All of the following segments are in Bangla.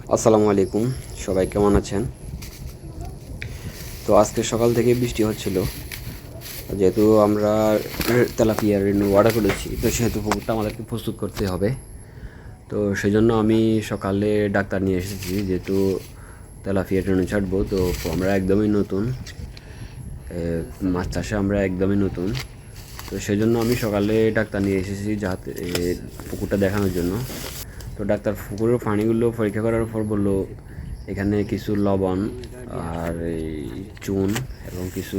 আসসালামু আলাইকুম, সবাই কেমন আছেন? তো আজকে সকাল থেকে বৃষ্টি হচ্ছিল। যেহেতু আমরা তেলাপিয়া রেনু অর্ডার করেছি, তো সেহেতু পুকুরটা আমাদেরকে প্রস্তুত করতে হবে। তো সেই জন্য আমি সকালে ডাক্তার নিয়ে এসেছি, যেহেতু তেলাপিয়া রেনু ছাড়বো। তো আমরা একদমই নতুন, মাছ চাষে আমরা একদমই নতুন। তো সেই জন্য আমি সকালে ডাক্তার নিয়ে এসেছি, যাতে পুকুরটা দেখানোর জন্য। তো ডাক্তার পুকুরের পানিগুলো পরীক্ষা করার পর বললো এখানে কিছু লবণ আর এই চুন এবং কিছু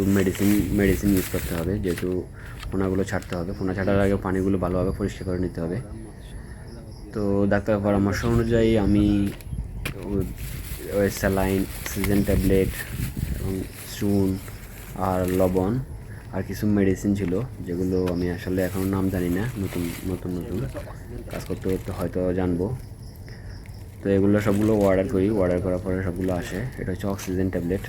মেডিসিন ইউজ করতে হবে, যেহেতু পোনাগুলো ছাড়তে হবে। পোনা ছাড়ার আগে পানিগুলো ভালোভাবে পরিষ্কার করে নিতে হবে। তো ডাক্তারের পরামর্শ অনুযায়ী আমি স্যালাইন, অক্সিজেন ট্যাবলেট এবং চুন আর লবণ আর কিছু মেডিসিন ছিল, যেগুলো আমি আসলে এখনও নাম জানি না। নতুন নতুন নতুন কাজ করতে করতে হয়তো জানবো। তো এগুলো সবগুলো অর্ডার করার পরে সবগুলো আসে। এটা হচ্ছে অক্সিজেন ট্যাবলেট।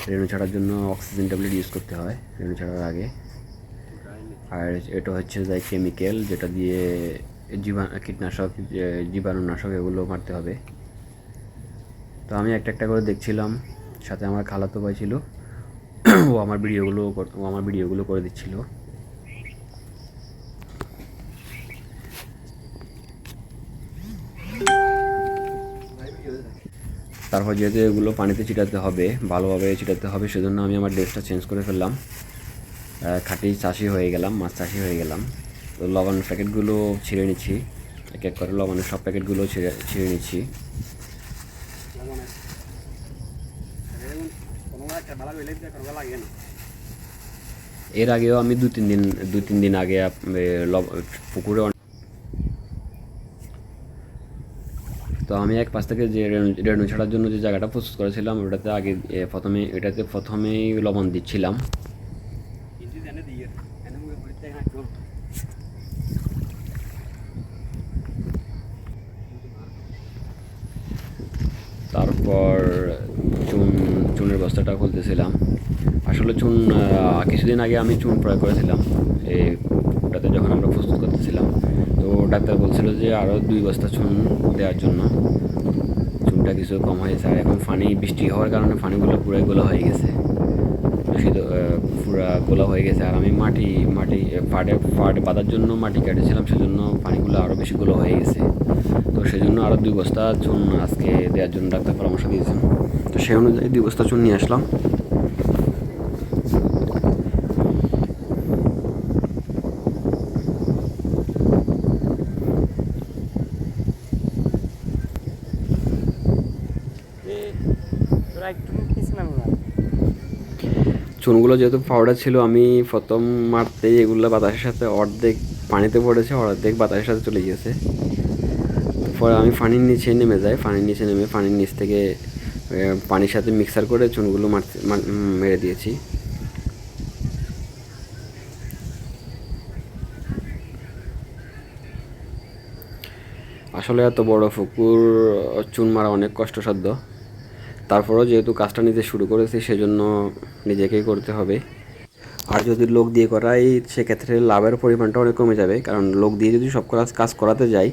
রেণু ছাড়ার জন্য অক্সিজেন ট্যাবলেট ইউজ করতে হয় রেণু ছাড়ার আগে। আর এটা হচ্ছে যে কেমিক্যাল, যেটা দিয়ে কীটনাশক, জীবাণুনাশক এগুলো মারতে হবে। তো আমি একটা একটা করে দেখছিলাম, সাথে আমার খালাতো ভাই ছিল, ও আমার ভিডিওগুলো করে দিচ্ছিল। তারপর যেহেতু এগুলো পানিতে ছিটাতে হবে, ভালোভাবে ছিটাতে হবে, সেজন্য আমি আমার ড্রেসটা চেঞ্জ করে ফেললাম। খাঁটি চাষি হয়ে গেলাম, মাছ চাষি হয়ে গেলাম। তো লবণের প্যাকেটগুলো ছিঁড়ে নিচ্ছি, এক এক করে লবণের সব প্যাকেটগুলো ছিঁড়ে নিচ্ছি। এর আগেও আমি দু তিন দিন আগে পুকুরে, তো আমি এক পাশ থেকে যে রেণু ছাড়ার জন্য যে জায়গাটা প্রস্তুত করেছিলাম, এটাতে প্রথমেই লবণ দিচ্ছিলাম। তারপর চুনের বস্তাটা খুলতেছিলাম। আসলে কিছুদিন আগে আমি চুন প্রয়োগ করেছিলাম ওটাতে, যখন আমরা প্রস্তুত করতেছিলাম। তো ডাক্তার বলছিল যে আরও 2 বস্তা চুন দেওয়ার জন্য। চুনটা কিছু কম হয়েছে, আর এখন বৃষ্টি হওয়ার কারণে পানিগুলো পুরাই গোলা হয়ে গেছে, পুরা গোলা হয়ে গেছে। আর আমি মাটি পাড়ে বাঁধার জন্য মাটি কেটেছিলাম, সেজন্য পানিগুলো আরও বেশি গোলা হয়ে গেছে। তো সেই জন্য আরও 2 বস্তা চুন আজকে দেওয়ার জন্য ডাক্তার পরামর্শ দিয়েছেন। তো সেই অনুযায়ী 2 বস্তা চুন নিয়ে আসলাম। চুনগুলো যেহেতু পাউডার ছিল, আমি প্রথম মারতেই এগুলো বাতাসের সাথে অর্ধেক পানিতে পড়েছে, অর্ধেক বাতাসের সাথে চলে গিয়েছে। পরে আমি পানির নিচে নেমে যাই, পানির নিচ থেকে পানির সাথে মিক্সার করে চুনগুলো মেরে দিয়েছি। আসলে এত বড় পুকুর চুন মারা অনেক কষ্টসাধ্য। তারপরেও যেহেতু কাজটা নিজে শুরু করেছি, সেজন্য নিজেকেই করতে হবে। আর যদি লোক দিয়ে করাই, সেক্ষেত্রে লাভের পরিমাণটা অনেক কমে যাবে, কারণ লোক দিয়ে যদি সব কাজ করাতে যাই,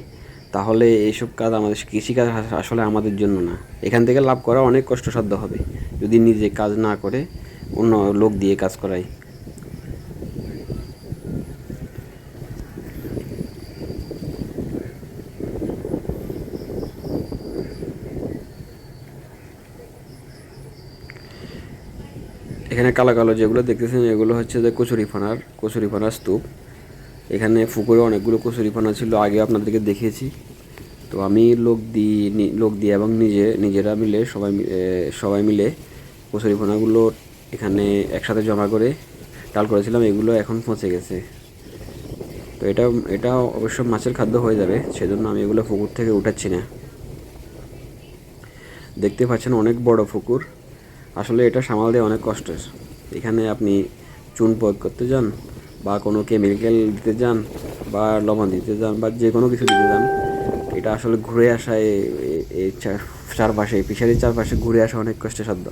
তাহলে এইসব কাজ আমাদের কৃষিকাজ আসলে আমাদের জন্য না। এখান থেকে লাভ করা অনেক কষ্টসাধ্য হবে যদি নিজে কাজ না করে অন্য লোক দিয়ে কাজ করাই। এখানে কালো কালো যেগুলো দেখতেছেন, এগুলো হচ্ছে যে কচুরিপানার স্তূপ। এখানে পুকুরে অনেকগুলো কচুরিপানা ছিল, আগে আপনাদেরকে দেখিয়েছি। তো আমি লোক দিয়ে এবং নিজেরা মিলে সবাই মিলে কচুরিপানাগুলো এখানে একসাথে জমা করে ডাল করেছিলাম। এগুলো এখন পচে গেছে। তো এটা অবশ্য মাছের খাদ্য হয়ে যাবে, সেজন্য আমি এগুলো পুকুর থেকে উঠাচ্ছি না। দেখতে পাচ্ছেন অনেক বড় পুকুর। আসলে এটা সামাল দেওয়া অনেক কষ্টের। এখানে আপনি চুন প্রয়োগ করতে যান, বা কোনো কেমিক্যাল দিতে যান, বা লবণ দিতে যান, বা যে কোনো কিছু দিতে যান, এটা আসলে ঘুরে আসায় এই চারপাশে, ফিশারির চারপাশে ঘুরে আসা অনেক কষ্টসাধ্য।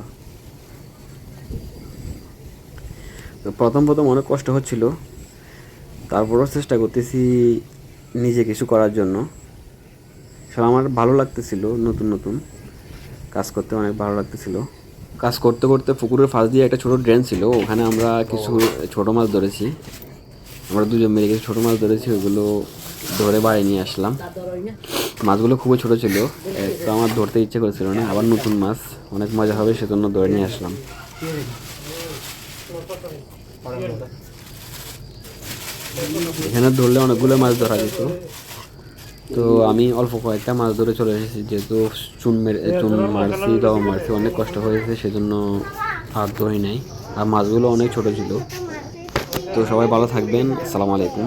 তো প্রথম অনেক কষ্ট হচ্ছিল, তারপরও চেষ্টা করতেছি নিজে কিছু করার জন্য। আসলে আমার ভালো লাগতেছিল, নতুন নতুন কাজ করতে অনেক ভালো লাগতেছিল। কাজ করতে করতে পুকুরের পাশ দিয়ে একটা ছোটো ড্রেন ছিল, ওখানে আমরা কিছু ছোটো মাছ ধরেছি। আমরা দুজন মিলে কিছু ছোটো মাছ ধরেছি, ওইগুলো ধরে বাড়ি নিয়ে আসলাম। মাছগুলো খুবই ছোটো ছিল, তো আমার ধরতে ইচ্ছে করেছিল না, আবার নতুন মাছ অনেক মজা হবে সেজন্য ধরে নিয়ে আসলাম। এখানে ধরলে অনেকগুলো মাছ ধরা যেত, তো আমি অল্প কয়েকটা মাছ ধরে চলে এসেছি, যেহেতু চুন মারছি, লবণ মারছি, অনেক কষ্ট হয়েছে সেজন্য আর ধরি নাই। আর মাছগুলো অনেক ছোট ছিল। তো সবাই ভালো থাকবেন, আসসালামু আলাইকুম।